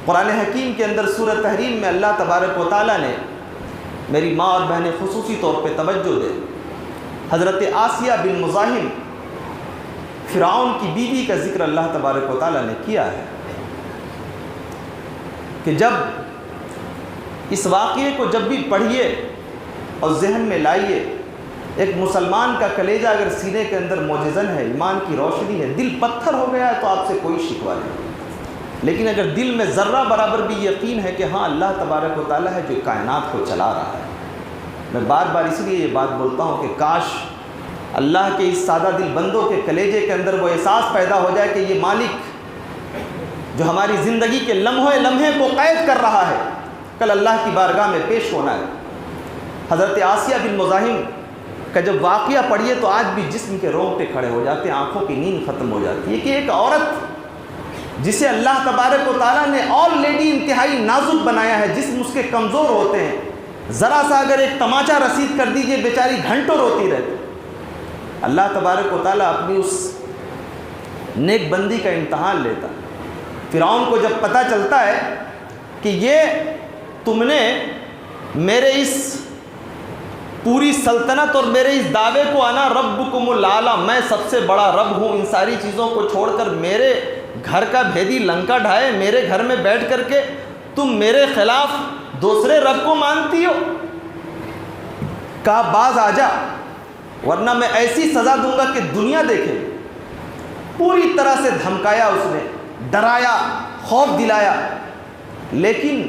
قرآن حکیم کے اندر سورہ تحریم میں اللہ تبارک و تعالیٰ نے، میری ماں اور بہنیں خصوصی طور پہ توجہ دیں، حضرت آسیہ بن مزاحم فرعون کی بیوی کا ذکر اللہ تبارک و تعالیٰ نے کیا ہے کہ جب اس واقعے کو جب بھی پڑھیے اور ذہن میں لائیے، ایک مسلمان کا کلیجہ اگر سینے کے اندر معجزن ہے، ایمان کی روشنی ہے، دل پتھر ہو گیا ہے تو آپ سے کوئی شکوہ نہیں، لیکن اگر دل میں ذرہ برابر بھی یقین ہے کہ ہاں اللہ تبارک و تعالیٰ ہے جو کائنات کو چلا رہا ہے، میں بار بار اس لیے یہ بات بولتا ہوں کہ کاش اللہ کے اس سادہ دل بندوں کے کلیجے کے اندر وہ احساس پیدا ہو جائے کہ یہ مالک جو ہماری زندگی کے لمحے کو قید کر رہا ہے، کل اللہ کی بارگاہ میں پیش ہونا ہے۔ حضرت آسیہ بن مزاحم کا جب واقعہ پڑھیے تو آج بھی جسم کے رونگٹے کھڑے ہو جاتے ہیں، آنکھوں کی نیند ختم ہو جاتی ہے کہ ایک عورت جسے اللہ تبارک و تعالیٰ نے آلریڈی انتہائی نازک بنایا ہے، جسم اس کے کمزور ہوتے ہیں، ذرا سا اگر ایک تماچا رسید کر دیجئے بیچاری گھنٹوں روتی رہتی، اللہ تبارک و تعالیٰ اپنی اس نیک بندی کا امتحان لیتا۔ فرعون کو جب پتہ چلتا ہے کہ یہ تم نے میرے اس پوری سلطنت اور میرے اس دعوے کو انا ربکم الاعلی، میں سب سے بڑا رب ہوں، ان ساری چیزوں کو چھوڑ کر میرے گھر کا بھیدی لنکا ڈھائے، میرے گھر میں بیٹھ کر کے تم میرے خلاف دوسرے رب کو مانتی ہو، کہا باز آ جا ورنہ میں ایسی سزا دوں گا کہ دنیا دیکھے۔ پوری طرح سے دھمکایا، اس نے ڈرایا، خوف دلایا، لیکن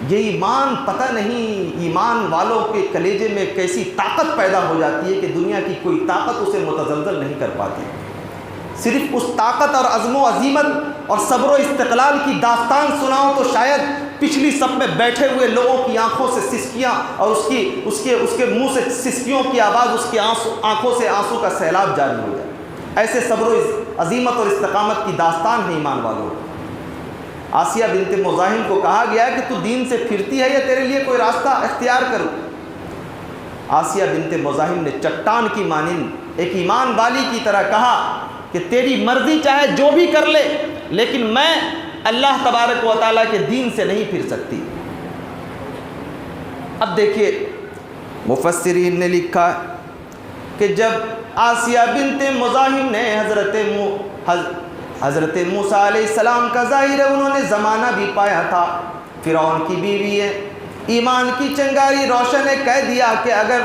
یہ ایمان پتہ نہیں ایمان والوں کے کلیجے میں کیسی طاقت پیدا ہو جاتی ہے کہ دنیا کی کوئی طاقت اسے متزلزل نہیں کر پاتی۔ صرف اس طاقت اور عزم و عزیمت اور صبر و استقلال کی داستان سناؤ تو شاید پچھلی صف میں بیٹھے ہوئے لوگوں کی آنکھوں سے سسکیاں اور اس کے منہ سے سسکیوں کی آواز، اس کی آنکھوں سے آنسو کا سیلاب جاری ہو جائے۔ ایسے صبر و عزیمت اور استقامت کی داستان ہے ایمان والوں۔ آسیہ بنت مزاحم کو کہا گیا کہ تو دین سے پھرتی ہے یا تیرے لیے کوئی راستہ اختیار کرو۔ آسیہ بنت مزاحم نے چٹان کی مانند ایک ایمان والی کی طرح کہا کہ تیری مرضی چاہے جو بھی کر لے، لیکن میں اللہ تبارک و تعالیٰ کے دین سے نہیں پھر سکتی۔ اب دیکھیے مفسرین نے لکھا کہ جب آسیہ بنت مزاحم نے حضرت موسیٰ علیہ السلام کا ظاہر ہے انہوں نے زمانہ بھی پایا تھا، فرعون کی بیوی ہے، ایمان کی چنگاری روشن ہے، کہہ دیا کہ اگر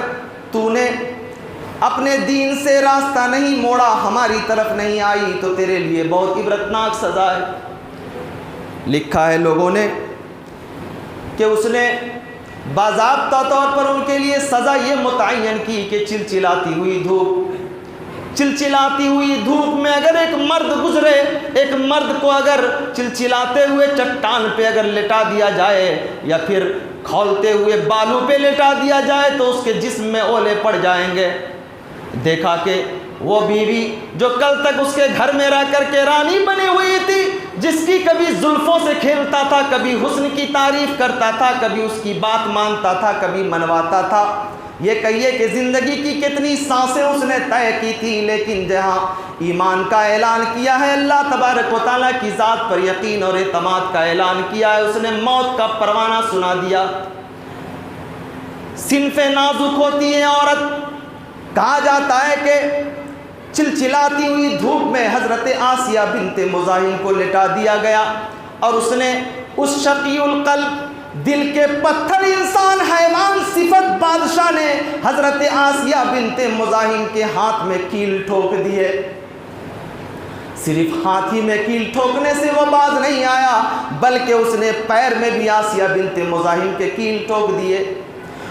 تو نے اپنے دین سے راستہ نہیں موڑا، ہماری طرف نہیں آئی تو تیرے لیے بہت عبرتناک سزا ہے۔ لکھا ہے لوگوں نے کہ اس نے باضابطہ طور پر ان کے لیے سزا یہ متعین کی کہ چلچلاتی ہوئی دھوپ میں اگر ایک مرد گزرے، ایک مرد کو اگر چلچلاتے ہوئے چٹان پہ اگر لٹا دیا جائے یا پھر کھولتے ہوئے بالوں پہ لٹا دیا جائے تو اس کے جسم میں اولے پڑ جائیں گے۔ دیکھا کہ وہ بیوی جو کل تک اس کے گھر میں رہ کر کے رانی بنی ہوئی تھی، جس کی کبھی زلفوں سے کھیلتا تھا، کبھی حسن کی تعریف کرتا تھا، کبھی اس کی بات مانتا تھا، کبھی منواتا تھا، یہ کہیے کہ زندگی کی کتنی سانسیں اس نے طے کی تھی، لیکن جہاں ایمان کا اعلان کیا ہے، اللہ تبارک و تعالیٰ کی ذات پر یقین اور اعتماد کا اعلان کیا ہے، اس نے موت کا پروانہ سنا دیا۔ صنف نازک ہوتی ہے عورت، کہا جاتا ہے کہ چلچلاتی ہوئی دھوپ میں حضرت آسیہ بنت مزاحم کو لٹا دیا گیا، اور اس نے اس شقی القلب، دل کے پتھر انسان حیوان صفت بادشاہ نے حضرت آسیہ بنت مزاحم کے ہاتھ میں کیل ٹھوک دیے۔ صرف ہاتھ ہی میں کیل ٹھوکنے سے وہ باز نہیں آیا، بلکہ اس نے پیر میں بھی آسیہ بنت مزاحم کے کیل ٹھوک دیے۔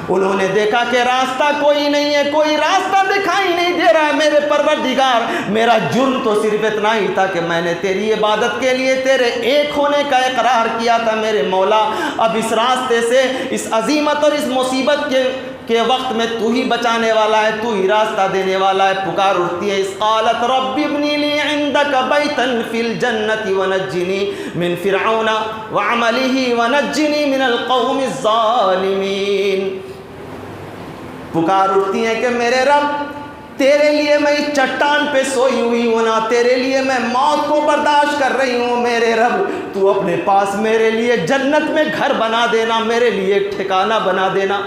انہوں نے دیکھا کہ راستہ کوئی نہیں ہے، کوئی راستہ دکھائی نہیں دے رہا ہے۔ میرے پروردگار، میرا جرم تو صرف اتنا ہی تھا کہ میں نے تیری عبادت کے لیے تیرے ایک ہونے کا اقرار کیا تھا میرے مولا۔ اب اس راستے سے، اس عظیمت اور اس مصیبت کے وقت میں تو ہی بچانے والا ہے، تو ہی راستہ دینے والا ہے۔ پکار اٹھتی ہے، اس قالت رب ابنی لی عندک بیتا فی الجنت ونجنی من فرعون وعملہ ونجنی من القوم الظالمین۔ پکار اٹھتی ہیں کہ میرے رب، تیرے لیے میں اس چٹان پہ سوئی ہوئی ہوں نا، تیرے لیے میں موت کو برداشت کر رہی ہوں میرے رب، تو اپنے پاس میرے لیے جنت میں گھر بنا دینا، میرے لیے ایک ٹھکانہ بنا دینا۔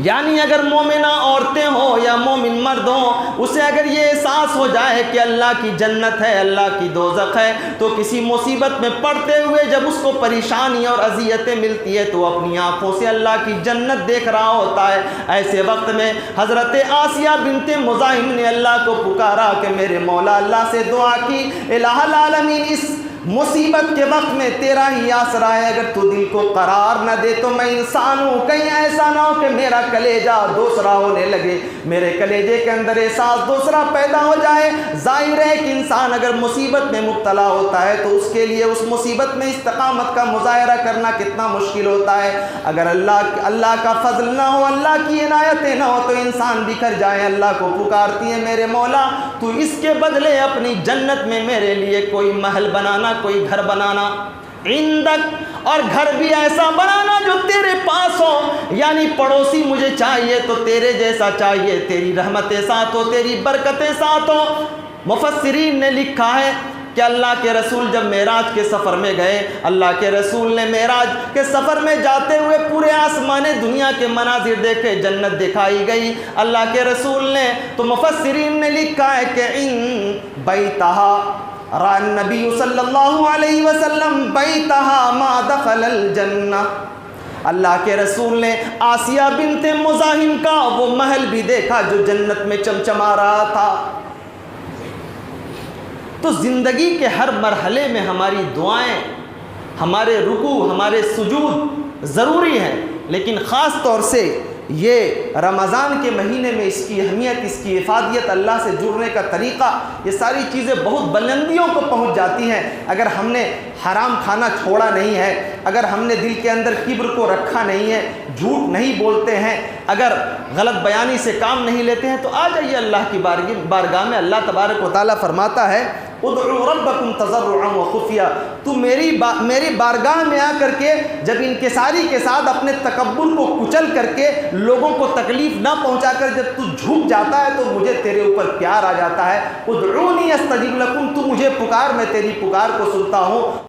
یعنی اگر مومنہ عورتیں ہوں یا مومن مرد ہوں، اسے اگر یہ احساس ہو جائے کہ اللہ کی جنت ہے، اللہ کی دوزخ ہے، تو کسی مصیبت میں پڑتے ہوئے جب اس کو پریشانی اور اذیتیں ملتی ہے تو اپنی آنکھوں سے اللہ کی جنت دیکھ رہا ہوتا ہے۔ ایسے وقت میں حضرت آسیہ بنت مزاحم نے اللہ کو پکارا کہ میرے مولا، اللہ سے دعا کی، الہ العالمین اس مصیبت کے وقت میں تیرا ہی آسرا ہے، اگر تو دل کو قرار نہ دے تو میں انسان ہوں، کہیں ایسا نہ ہو کہ میرا کلیجہ دوسرا ہونے لگے، میرے کلیجے کے اندر احساس دوسرا پیدا ہو جائے۔ ظاہر ہے کہ انسان اگر مصیبت میں مبتلا ہوتا ہے تو اس کے لیے اس مصیبت میں استقامت کا مظاہرہ کرنا کتنا مشکل ہوتا ہے۔ اگر اللہ کا فضل نہ ہو، اللہ کی عنایتیں نہ ہو تو انسان بکھر جائے، اللہ کو پکارتی ہے میرے مولا تو اس کے بدلے اپنی جنت میں میرے لیے کوئی محل بنانا، کوئی گھر بنانا، عندک، اور گھر بھی ایسا بنانا جو تیرے پاس ہو، یعنی پڑوسی مجھے چاہیے تو تیرے جیسا چاہیے، تیری رحمتیں ساتھ ہو، تیری برکتیں ساتھ ہو۔ مفسرین نے لکھا ہے کہ اللہ کے رسول جب معراج کے سفر میں گئے، اللہ کے رسول نے معراج کے سفر میں جاتے ہوئے پورے آسمان دنیا کے مناظر دیکھے، جنت دکھائی گئی اللہ کے رسول نے، تو مفسرین نے لکھا ہے کہ ان بیتہا رأى النبی صلی اللہ علیہ وسلم بیتہا ما دخل الجنہ، اللہ کے رسول نے آسیہ بنت مزاحم کا وہ محل بھی دیکھا جو جنت میں چمچما رہا تھا۔ تو زندگی کے ہر مرحلے میں ہماری دعائیں، ہمارے رکوع، ہمارے سجود ضروری ہیں، لیکن خاص طور سے یہ رمضان کے مہینے میں اس کی اہمیت، اس کی افادیت، اللہ سے جڑنے کا طریقہ، یہ ساری چیزیں بہت بلندیوں کو پہنچ جاتی ہیں اگر ہم نے حرام کھانا چھوڑا نہیں ہے، اگر ہم نے دل کے اندر کبر کو رکھا نہیں ہے، جھوٹ نہیں بولتے ہیں، اگر غلط بیانی سے کام نہیں لیتے ہیں، تو آ جائیے اللہ کی بارگاہ میں۔ اللہ تبارک و تعالیٰ فرماتا ہے ادعوا ربکم تضرعا وخفیہ، تو میری بارگاہ میں آ کر کے جب انکساری کے ساتھ اپنے تکبر کو کچل کر کے لوگوں کو تکلیف نہ پہنچا کر جب تو جھک جاتا ہے تو مجھے تیرے اوپر پیار آ جاتا ہے۔ ادعونی استجب لکم، تو مجھے پکار، میں تیری پکار کو سنتا ہوں۔